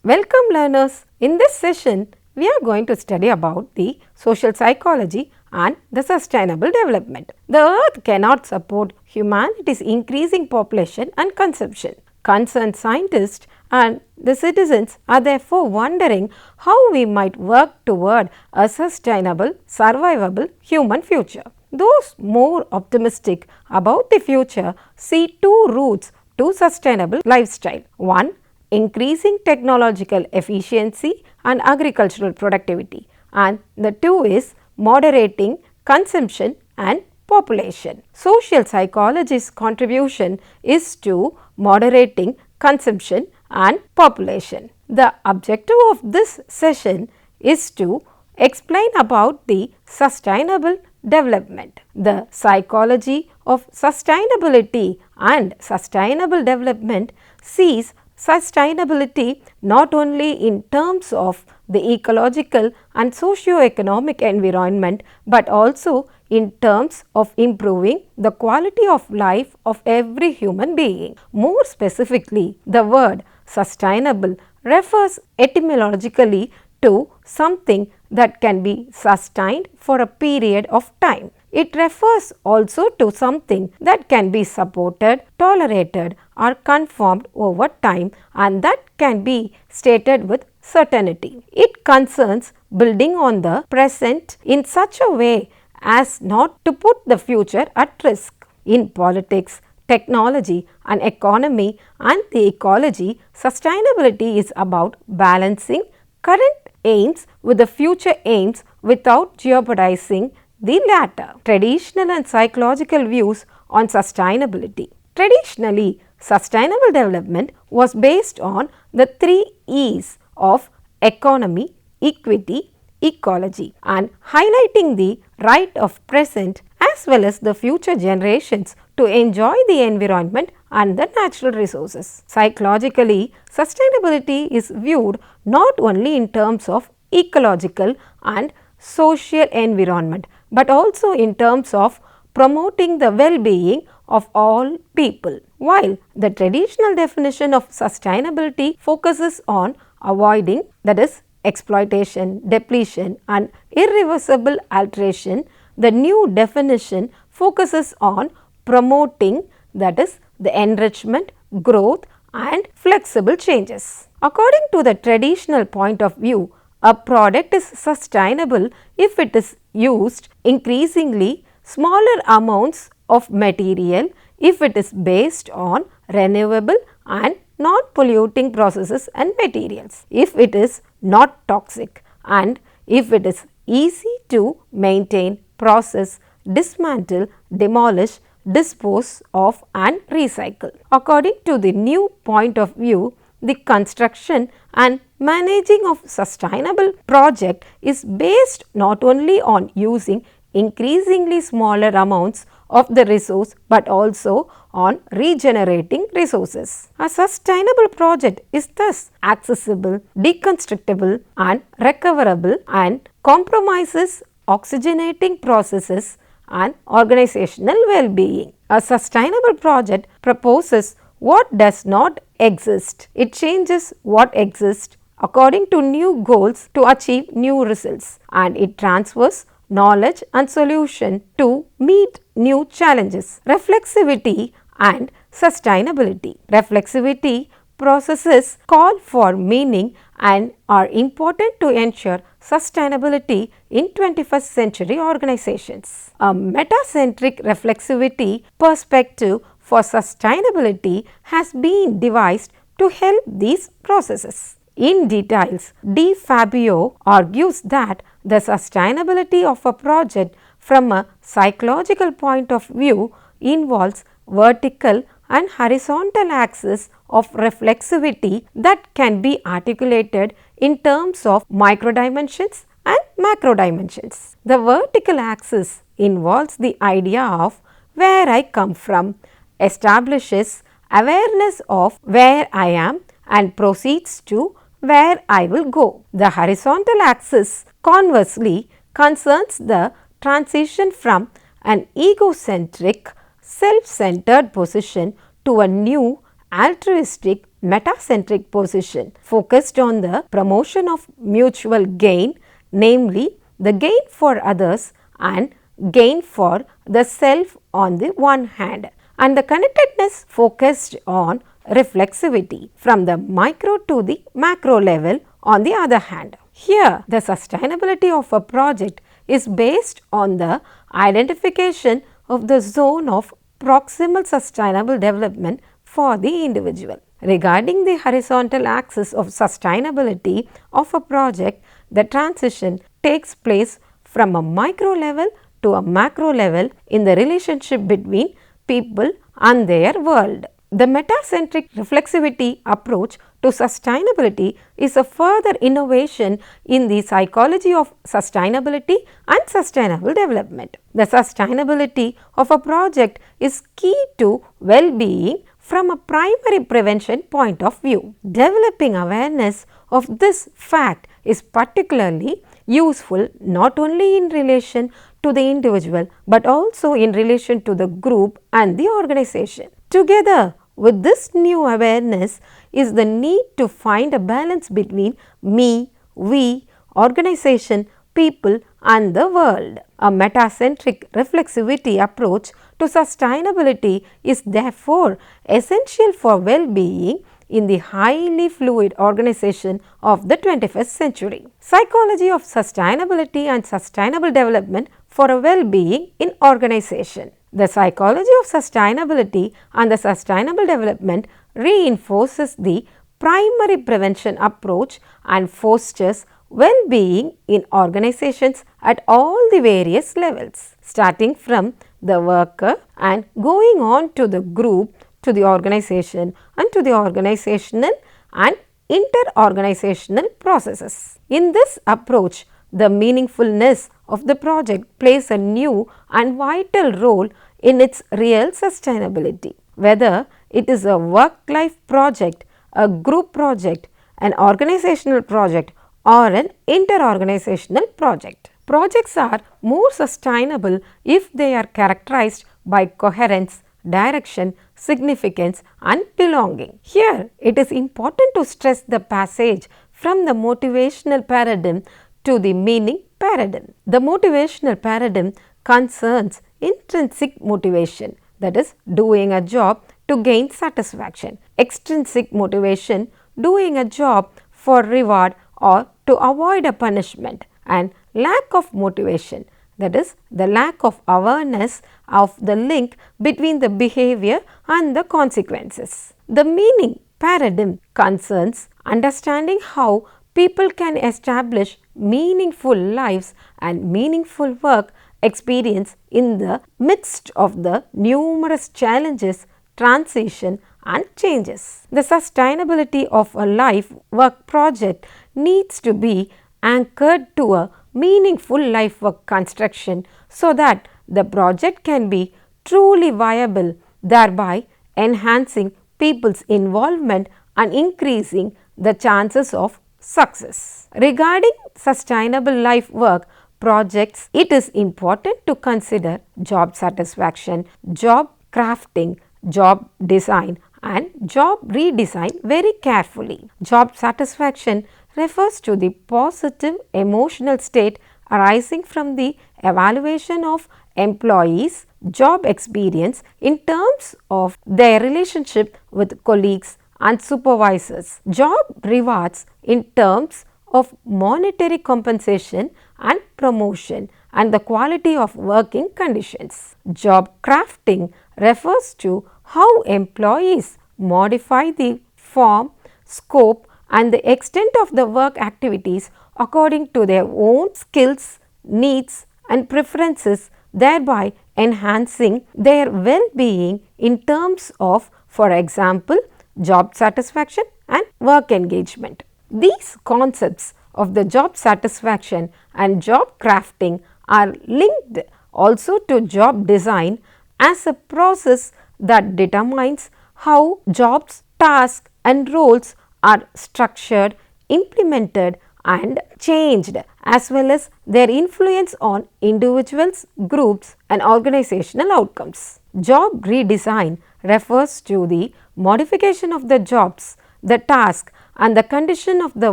Welcome learners. In this session, we are going to study about the social psychology and the sustainable development. The earth cannot support humanity's increasing population and consumption. Concerned scientists and the citizens are therefore wondering how we might work toward a sustainable, survivable human future. Those more optimistic about the future see two routes to sustainable lifestyle. One, increasing technological efficiency and agricultural productivity, and the two is moderating consumption and population. Social psychology's contribution is to moderating consumption and population. The objective of this session is to explain about the sustainable development. The psychology of sustainability and sustainable development sees sustainability not only in terms of the ecological and socio-economic environment, but also in terms of improving the quality of life of every human being. More specifically, the word sustainable refers etymologically to something that can be sustained for a period of time. It refers also to something that can be supported, tolerated or conformed over time, and that can be stated with certainty. It concerns building on the present in such a way as not to put the future at risk. In politics, technology and economy and the ecology, sustainability is about balancing current aims with the future aims without jeopardizing the latter. Traditional and psychological views on sustainability. Traditionally, sustainable development was based on the 3 E's of economy, equity, ecology, and highlighting the right of present as well as the future generations to enjoy the environment and the natural resources. Psychologically, sustainability is viewed not only in terms of ecological and social environment, but also in terms of promoting the well-being of all people. While the traditional definition of sustainability focuses on avoiding, that is, exploitation, depletion and irreversible alteration, the new definition focuses on promoting, that is, the enrichment, growth and flexible changes. According to the traditional point of view, a product is sustainable if it is used increasingly smaller amounts of material, if it is based on renewable and not polluting processes and materials, if it is not toxic, and if it is easy to maintain, process, dismantle, demolish, dispose of and recycle. According to the new point of view, the construction and managing of sustainable project is based not only on using increasingly smaller amounts of the resource, but also on regenerating resources. A sustainable project is thus accessible, deconstructible and recoverable and compromises oxygenating processes and organizational well-being. A sustainable project proposes what does not exist. It changes what exists according to new goals to achieve new results, and it transfers knowledge and solution to meet new challenges. Reflexivity and sustainability. Reflexivity processes call for meaning and are important to ensure sustainability in 21st century organizations. A meta-centric reflexivity perspective for sustainability has been devised to help these processes. In details, D. Fabio argues that the sustainability of a project from a psychological point of view involves vertical and horizontal axis of reflexivity that can be articulated in terms of micro dimensions and macro dimensions. The vertical axis involves the idea of where I come from, establishes awareness of where I am and proceeds to where I will go. The horizontal axis conversely concerns the transition from an egocentric, self-centered position to a new altruistic, meta-centric position focused on the promotion of mutual gain, namely the gain for others and gain for the self on the one hand, and the connectedness focused on reflexivity from the micro to the macro level on the other hand. Here, the sustainability of a project is based on the identification of the zone of proximal sustainable development for the individual. Regarding the horizontal axis of sustainability of a project, the transition takes place from a micro level to a macro level in the relationship between people and their world. The meta-centric reflexivity approach to sustainability is a further innovation in the psychology of sustainability and sustainable development. The sustainability of a project is key to well-being from a primary prevention point of view. Developing awareness of this fact is particularly useful not only in relation to the individual but also in relation to the group and the organization. Together with this new awareness is the need to find a balance between me, we, organization, people and the world. A meta-centric reflexivity approach to sustainability is therefore essential for well-being in the highly fluid organization of the 21st century. Psychology of sustainability and sustainable development for a well-being in organization. The psychology of sustainability and the sustainable development reinforces the primary prevention approach and fosters well-being in organizations at all the various levels, starting from the worker and going on to the group, to the organization and to the organizational and inter-organizational processes. In this approach, the meaningfulness of the project plays a new and vital role in its real sustainability. Whether it is a work-life project, a group project, an organizational project or an inter-organizational project. Projects are more sustainable if they are characterized by coherence, direction, significance and belonging. Here, it is important to stress the passage from the motivational paradigm to the meaning paradigm. The motivational paradigm concerns intrinsic motivation, that is, doing a job to gain satisfaction. Extrinsic motivation, doing a job for reward or to avoid a punishment, and lack of motivation, that is, the lack of awareness of the link between the behavior and the consequences. The meaning paradigm concerns understanding how people can establish meaningful lives and meaningful work experience in the midst of the numerous challenges, transition and changes. The sustainability of a life work project needs to be anchored to a meaningful life work construction so that the project can be truly viable, thereby enhancing people's involvement and increasing the chances of success. Regarding sustainable life work projects, it is important to consider job satisfaction, job crafting, job design and job redesign very carefully. Job satisfaction refers to the positive emotional state arising from the evaluation of employees' job experience in terms of their relationship with colleagues and supervisors. Job rewards in terms of monetary compensation and promotion and the quality of working conditions. Job crafting refers to how employees modify the form, scope and the extent of the work activities according to their own skills, needs and preferences, thereby enhancing their well-being in terms of, for example, job satisfaction and work engagement. These concepts of the job satisfaction and job crafting are linked also to job design as a process that determines how jobs, tasks and roles are structured, implemented and changed, as well as their influence on individuals, groups and organizational outcomes. Job redesign refers to the modification of the jobs, the task and the condition of the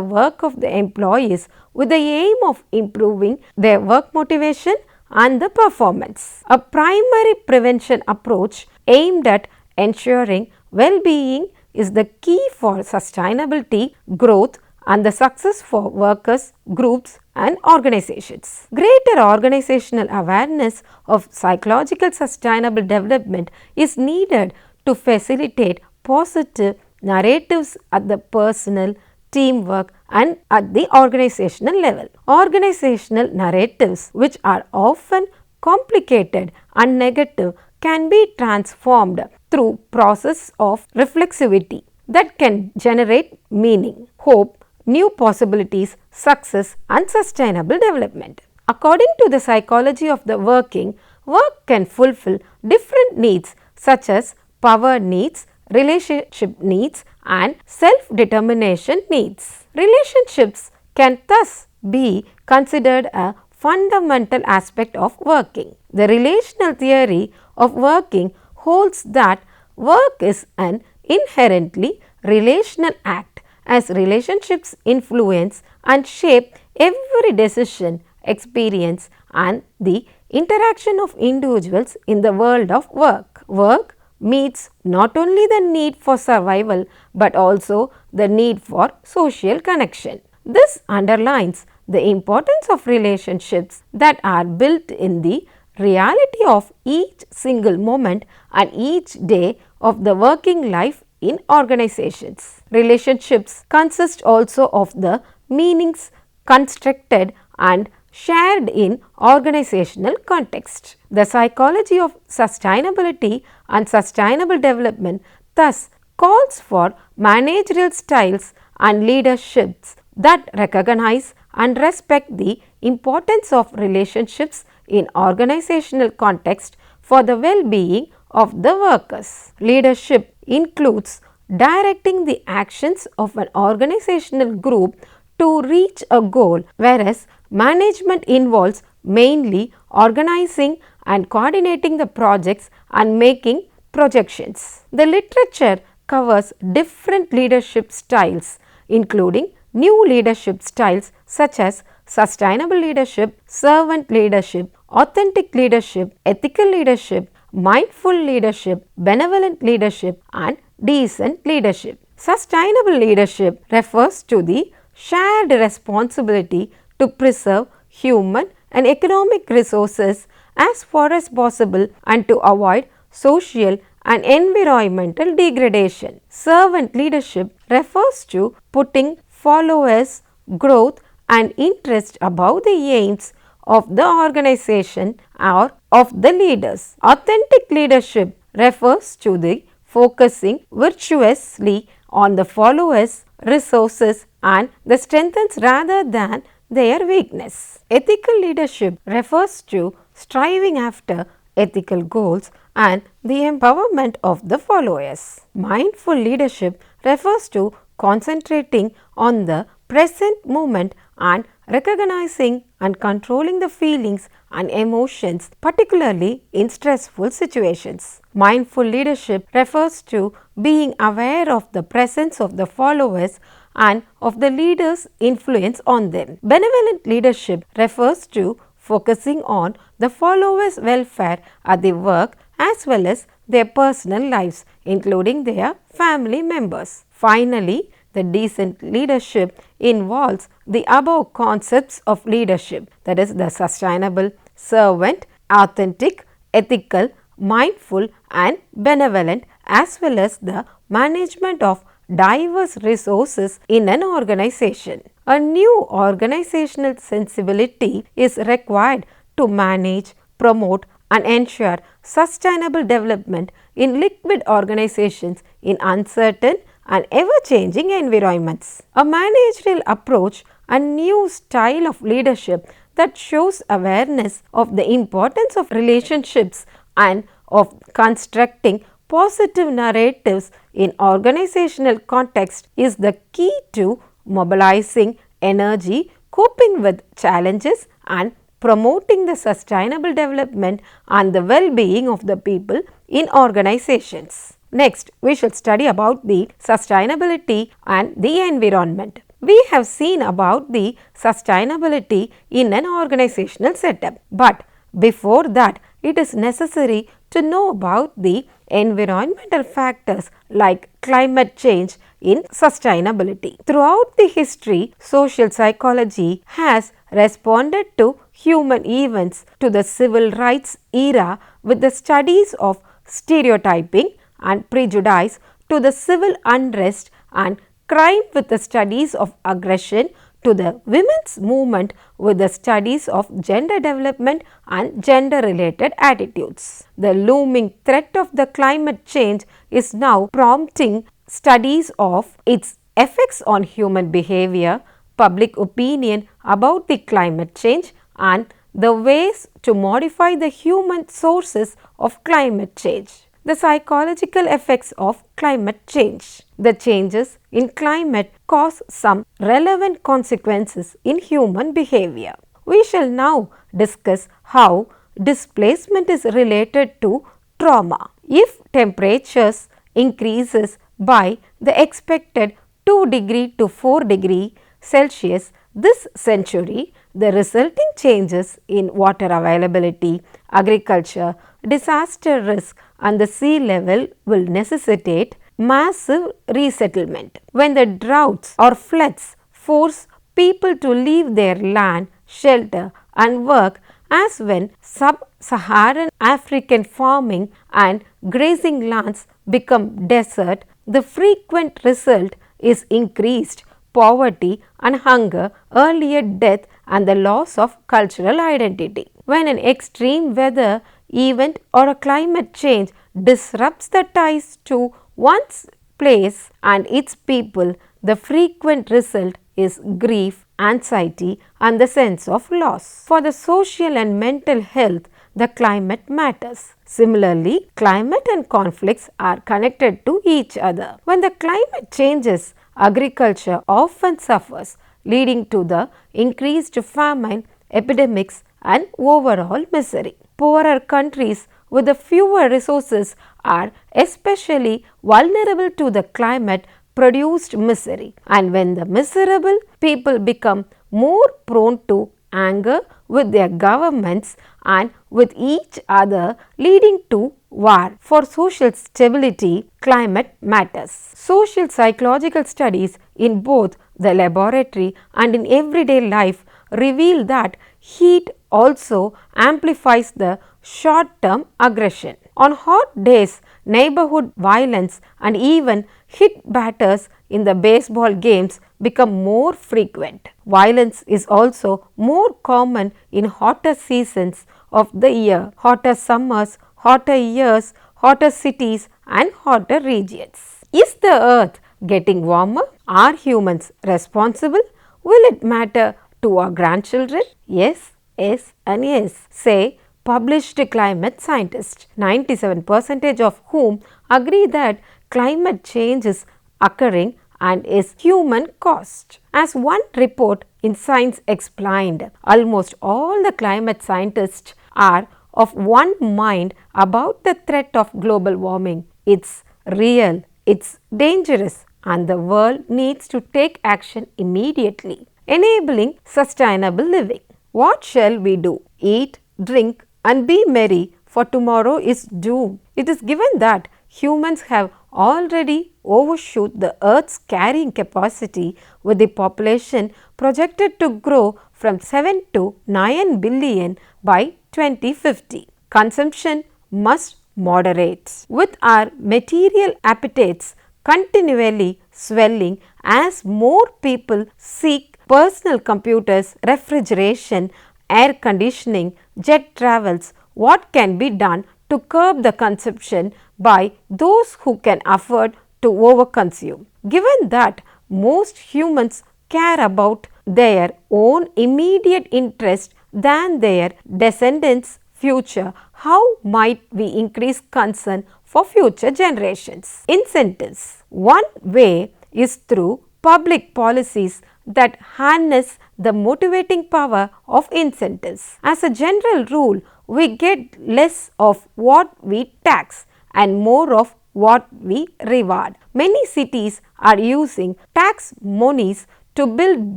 work of the employees with the aim of improving their work motivation and the performance. A primary prevention approach aimed at ensuring well-being is the key for sustainability, growth and the success for workers, groups and organizations. Greater organizational awareness of psychological sustainable development is needed to facilitate positive narratives at the personal, teamwork and at the organizational level. Organizational narratives, which are often complicated and negative, can be transformed through process of reflexivity that can generate meaning, hope, new possibilities, success and sustainable development. According to the psychology of the working, work can fulfill different needs such as power needs, relationship needs and self-determination needs. Relationships can thus be considered a fundamental aspect of working. The relational theory of working holds that work is an inherently relational act, as relationships influence and shape every decision, experience and the interaction of individuals in the world of work. Work meets not only the need for survival but also the need for social connection. This underlines the importance of relationships that are built in the reality of each single moment and each day of the working life in organizations. Relationships consist also of the meanings constructed and shared in organizational context. The psychology of sustainability and sustainable development thus calls for managerial styles and leaderships that recognize and respect the importance of relationships in organizational context for the well-being of the workers. Leadership includes directing the actions of an organizational group to reach a goal, whereas management involves mainly organizing and coordinating the projects and making projections. The literature covers different leadership styles, including new leadership styles such as sustainable leadership, servant leadership, authentic leadership, ethical leadership, mindful leadership, benevolent leadership and decent leadership. Sustainable leadership refers to the shared responsibility to preserve human and economic resources as far as possible and to avoid social and environmental degradation. Servant leadership refers to putting followers' growth and interest above the aims of the organization or of the leaders. Authentic leadership refers to the focusing virtuously on the followers' resources and the strengths rather than their weakness. Ethical leadership refers to striving after ethical goals and the empowerment of the followers. Mindful leadership refers to concentrating on the present moment and recognizing and controlling the feelings and emotions, particularly in stressful situations. Mindful leadership refers to being aware of the presence of the followers and of the leader's influence on them. Benevolent leadership refers to focusing on the followers' welfare at the work as well as their personal lives, including their family members. Finally, the decent leadership involves the above concepts of leadership, that is the sustainable, servant, authentic, ethical, mindful and benevolent, as well as the management of diverse resources in an organization. A new organizational sensibility is required to manage, promote and ensure sustainable development in liquid organizations in uncertain and ever-changing environments. A managerial approach and new style of leadership that shows awareness of the importance of relationships and of constructing positive narratives in organizational context is the key to mobilizing energy, coping with challenges and promoting the sustainable development and the well-being of the people in organizations. Next, we shall study about the sustainability and the environment. We have seen about the sustainability in an organizational setup, but before that, it is necessary to know about the environmental factors like climate change in sustainability. Throughout the history, social psychology has responded to human events to the civil rights era with the studies of stereotyping and prejudice, to the civil unrest and crime with the studies of aggression, to the women's movement with the studies of gender development and gender related attitudes. The looming threat of the climate change is now prompting studies of its effects on human behavior, public opinion about the climate change, and the ways to modify the human sources of climate change. The psychological effects of climate change. The changes in climate cause some relevant consequences in human behavior. We shall now discuss how displacement is related to trauma. If temperatures increases by the expected 2 degree to 4 degree Celsius this century, the resulting changes in water availability, agriculture, disaster risk and the sea level will necessitate massive resettlement. When the droughts or floods force people to leave their land, shelter and work, as when sub-Saharan African farming and grazing lands become desert, the frequent result is increased poverty and hunger, earlier death and the loss of cultural identity. When an extreme weather event or a climate change disrupts the ties to one's place and its people, the frequent result is grief, anxiety and the sense of loss. For the social and mental health, the climate matters. Similarly, climate and conflicts are connected to each other. When the climate changes, agriculture often suffers, leading to the increased famine, epidemics and overall misery. Poorer countries with the fewer resources are especially vulnerable to the climate produced misery, and when the miserable people become more prone to anger with their governments and with each other, leading to war. For social stability, climate matters. Social psychological studies in both the laboratory and in everyday life reveal that heat also amplifies the short-term aggression. On hot days, neighborhood violence and even hit batters in the baseball games become more frequent. Violence is also more common in hotter seasons of the year, hotter summers, hotter years, hotter cities and hotter regions. Is the earth getting warmer? Are humans responsible? Will it matter to our grandchildren? Yes, yes and yes, say published climate scientists, 97% of whom agree that climate change is occurring and is human caused. As one report in Science explained, almost all the climate scientists are of one mind about the threat of global warming. It's real, it's dangerous, and the world needs to take action immediately. Enabling sustainable living. What shall we do? Eat, drink, and be merry, for tomorrow is doomed. It is given that humans have already overshot the Earth's carrying capacity, with the population projected to grow from 7 to 9 billion by 2050. Consumption must moderate. With our material appetites continually swelling as more people seek personal computers, refrigeration, air conditioning, jet travels, what can be done to curb the consumption by those who can afford to overconsume? Given that most humans care about their own immediate interest than their descendants' future, how might we increase concern for future generations? Incentives. One way is through public policies that harness the motivating power of incentives. As a general rule, we get less of what we tax and more of what we reward. Many cities are using tax monies to build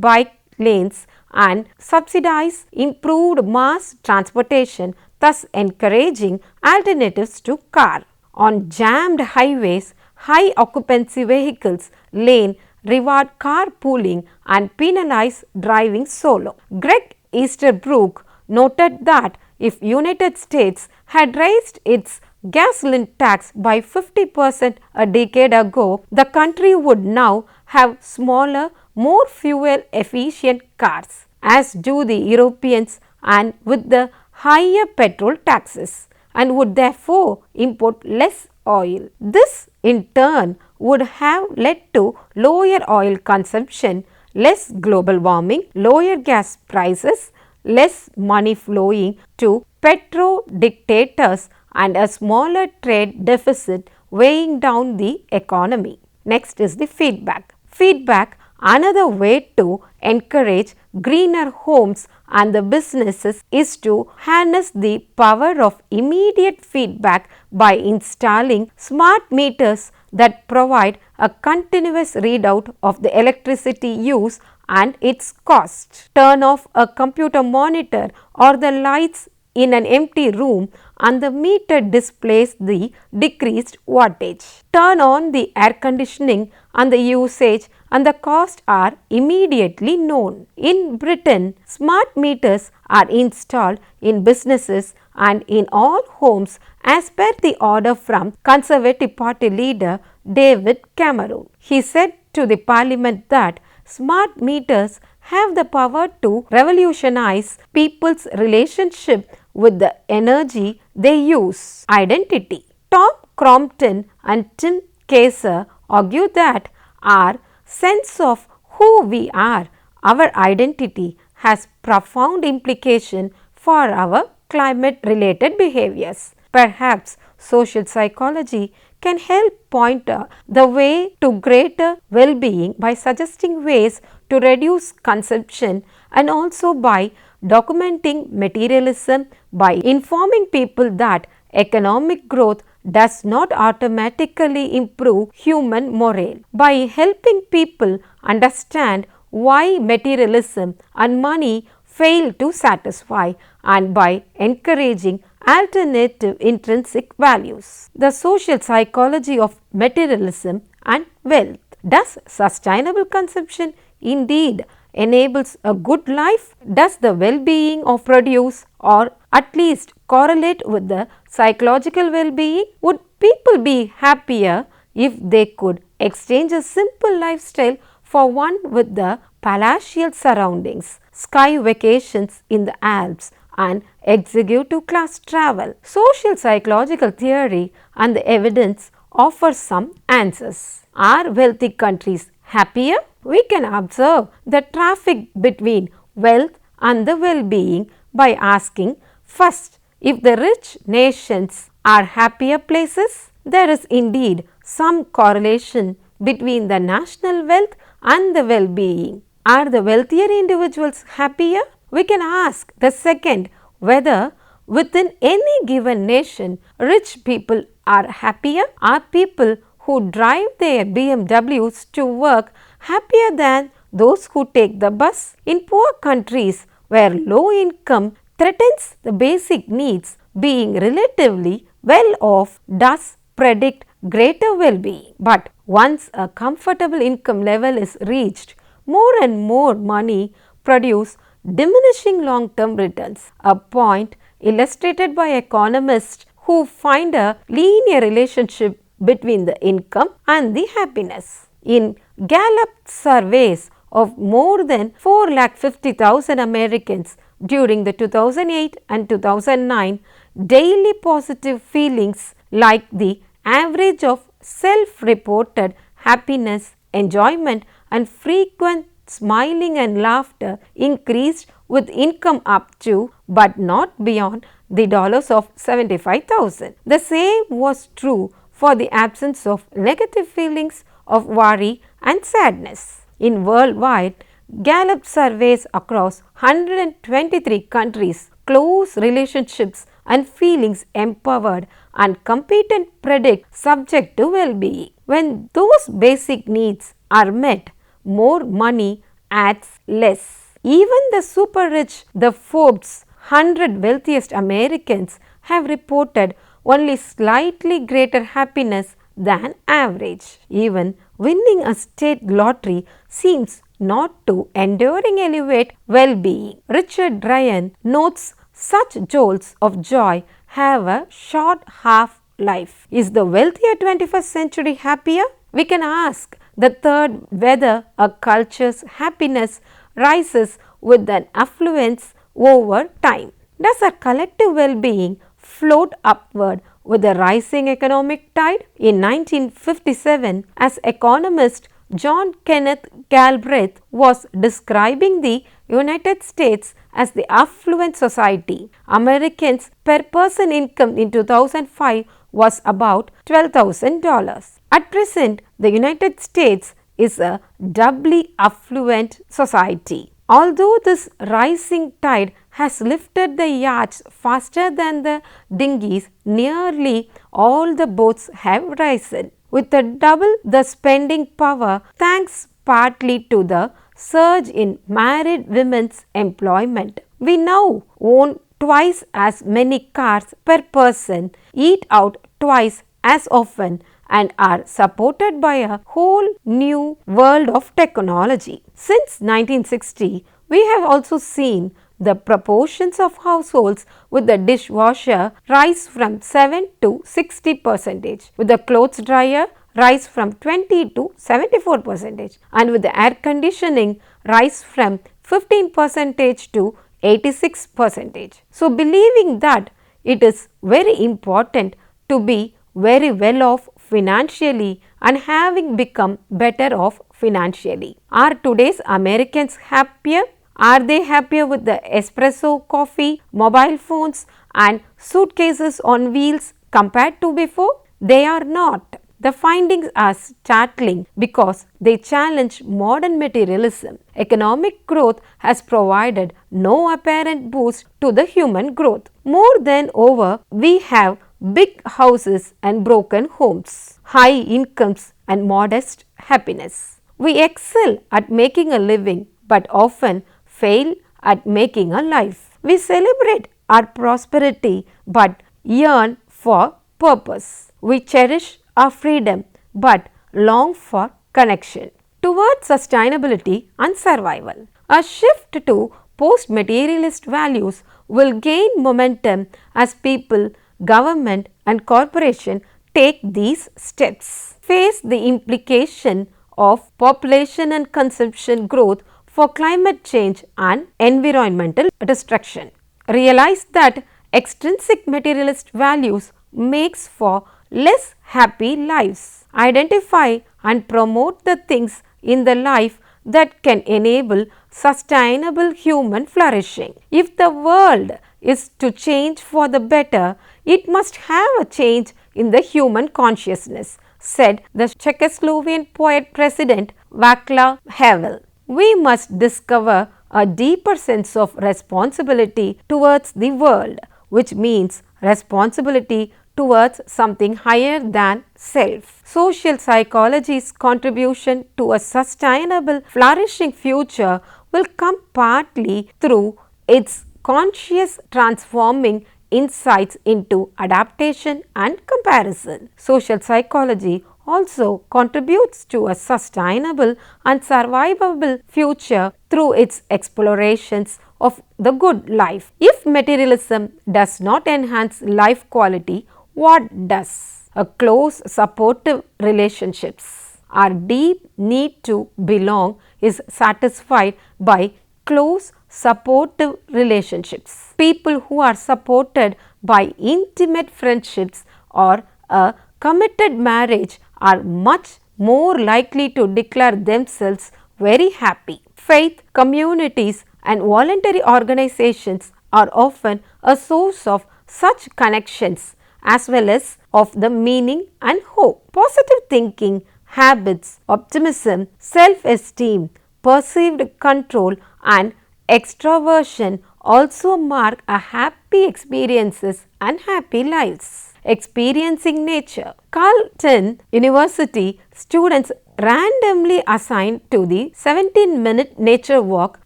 bike lanes and subsidize improved mass transportation, thus encouraging alternatives to car. On jammed highways, high occupancy vehicles lane reward carpooling and penalize driving solo. Greg Easterbrook noted that if United States had raised its gasoline tax by 50% a decade ago, the country would now have smaller, more fuel efficient cars, as do the Europeans, and with the higher petrol taxes, and would therefore import less oil. This in turn would have led to lower oil consumption, less global warming, lower gas prices, less money flowing to petro dictators, and a smaller trade deficit weighing down the economy. Next is the feedback. Feedback, another way to encourage greener homes and the businesses, is to harness the power of immediate feedback by installing smart meters that provide a continuous readout of the electricity use and its cost. Turn off a computer monitor or the lights in an empty room and the meter displays the decreased wattage. Turn on the air conditioning and the usage and the cost are immediately known. In Britain, smart meters are installed in businesses and in all homes as per the order from Conservative Party leader David Cameron. He said to the Parliament that smart meters have the power to revolutionize people's relationship with the energy they use. Identity. Tom Crompton and Tim Kaiser argue that our sense of who we are, our identity, has profound implication for our climate-related behaviors. Perhaps social psychology can help point the way to greater well-being by suggesting ways to reduce consumption and also by documenting materialism, by informing people that economic growth does not automatically improve human morale, by helping people understand why materialism and money fail to satisfy, and by encouraging alternative intrinsic values. The social psychology of materialism and wealth. Does sustainable consumption indeed enables a good life? Does the well-being of produce or at least correlate with the psychological well-being? Would people be happier if they could exchange a simple lifestyle for one with the palatial surroundings, sky vacations in the Alps, and executive class travel? Social psychological theory and the evidence offer some answers. Are wealthy countries happier? We can observe the traffic between wealth and the well-being by asking first if the rich nations are happier places. There is indeed some correlation between the national wealth and the well-being. Are the wealthier individuals happier? We can ask the second whether within any given nation rich people are happier. Are people who drive their BMWs to work happier than those who take the bus? In poor countries where low income threatens the basic needs, being relatively well off does predict greater well-being. But once a comfortable income level is reached, more and more money produce diminishing long-term returns, a point illustrated by economists who find a linear relationship between the income and the happiness. In Gallup surveys of more than 450,000 Americans during the 2008 and 2009, daily positive feelings like the average of self-reported happiness, enjoyment, and frequent smiling and laughter increased with income up to but not beyond the dollars of 75,000. The same was true for the absence of negative feelings of worry and sadness. In worldwide Gallup surveys across 123 countries, close relationships and feelings empowered and compete and predict subject to well-being. When those basic needs are met, more money adds less. Even the super rich, the Forbes 100 wealthiest Americans have reported only slightly greater happiness than average. Even winning a state lottery seems not to enduring elevate well-being. Richard Ryan notes such jolts of joy have a short half-life. Is the wealthier 21st century happier? We can ask the third whether a culture's happiness rises with an affluence over time. Does our collective well-being float upward with the rising economic tide? In 1957, as economist John Kenneth Galbraith was describing the United States as the affluent society, Americans' per person income in 2005 was about $12,000. At present, the United States is a doubly affluent society. Although this rising tide has lifted the yachts faster than the dinghies, nearly all the boats have risen. With a double the spending power, thanks partly to the surge in married women's employment, we now own twice as many cars per person, eat out twice as often, and are supported by a whole new world of technology. Since 1960, we have also seen the proportions of households with the dishwasher rise from 7 to 60%, with the clothes dryer rise from 20 to 74%, and with the air conditioning rise from 15% to 86%. So, believing that it is very important to be very well off financially and having become better off financially. Are today's Americans happier? Are they happier with the espresso coffee, mobile phones and suitcases on wheels compared to before? They are not. The findings are startling because they challenge modern materialism. Economic growth has provided no apparent boost to the human growth. More than over, we have big houses and broken homes, high incomes and modest happiness. We excel at making a living but often fail at making a life. We celebrate our prosperity but yearn for purpose. We cherish our freedom but long for connection. Towards sustainability and survival, a shift to post-materialist values will gain momentum as people, government and corporation take these steps. Face the implication of population and consumption growth for climate change and environmental destruction. Realize that extrinsic materialist values makes for less happy lives. Identify and promote the things in the life that can enable sustainable human flourishing. If the world is to change for the better, it must have a change in the human consciousness, said the Czechoslovakian poet president Václav Havel. We must discover a deeper sense of responsibility towards the world, which means responsibility towards something higher than self. Social psychology's contribution to a sustainable, flourishing future will come partly through its conscious transforming insights into adaptation and comparison. Social psychology also contributes to a sustainable and survivable future through its explorations of the good life. If materialism does not enhance life quality, what does? A close supportive relationships. Our deep need to belong is satisfied by close supportive relationships. People who are supported by intimate friendships or a committed marriage are much more likely to declare themselves very happy. Faith communities and voluntary organizations are often a source of such connections as well as of the meaning and hope. Positive thinking, habits, optimism, self-esteem, perceived control and extraversion also mark a happy experiences and happy lives. experiencing nature. Carleton University students randomly assigned to the 17-minute nature walk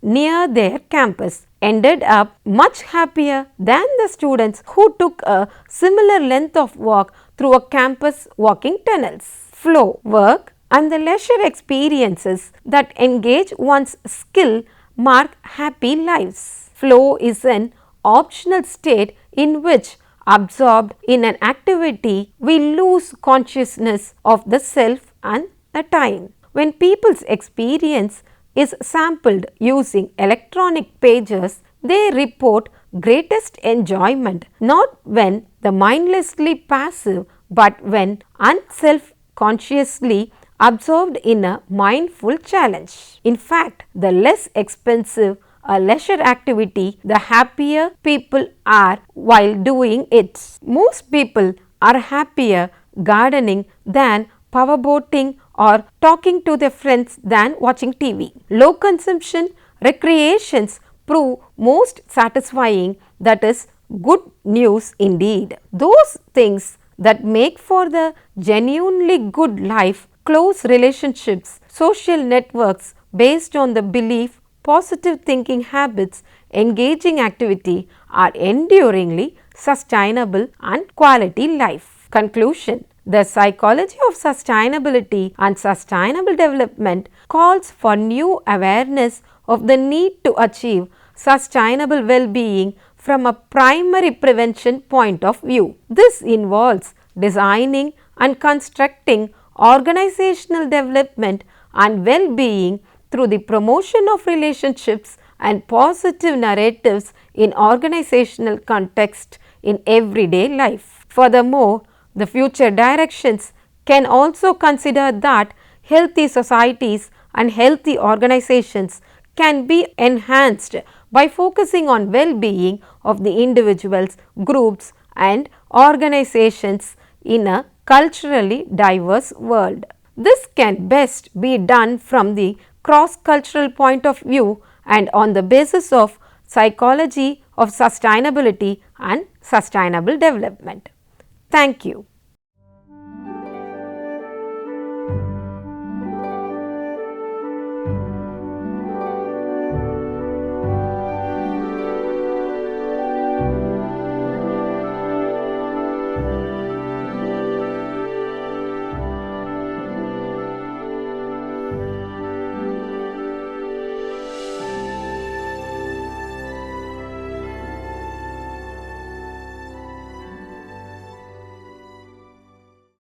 near their campus ended up much happier than the students who took a similar length of walk through a campus walking tunnels. Flow work and the leisure experiences that engage one's skill mark happy lives. Flow is an optional state in which, absorbed in an activity, we lose consciousness of the self and the time. When people's experience is sampled using electronic pages, they report greatest enjoyment not when the mindlessly passive but when unself-consciously absorbed in a mindful challenge. In fact, the less expensive a leisure activity, the happier people are while doing it. Most people are happier gardening than powerboating or talking to their friends than watching TV. Low consumption recreations prove most satisfying. That is good news indeed. Those things that make for the genuinely good life, close relationships, social networks based on the belief, positive thinking habits, engaging activity are enduringly sustainable and quality life. Conclusion: the psychology of sustainability and sustainable development calls for new awareness of the need to achieve sustainable well-being from a primary prevention point of view. This involves designing and constructing organizational development and well-being through the promotion of relationships and positive narratives in organizational context in everyday life. Furthermore, the future directions can also consider that healthy societies and healthy organizations can be enhanced by focusing on well-being of the individuals, groups and organizations in a culturally diverse world. This can best be done from the cross-cultural point of view and on the basis of psychology of sustainability and sustainable development. Thank you.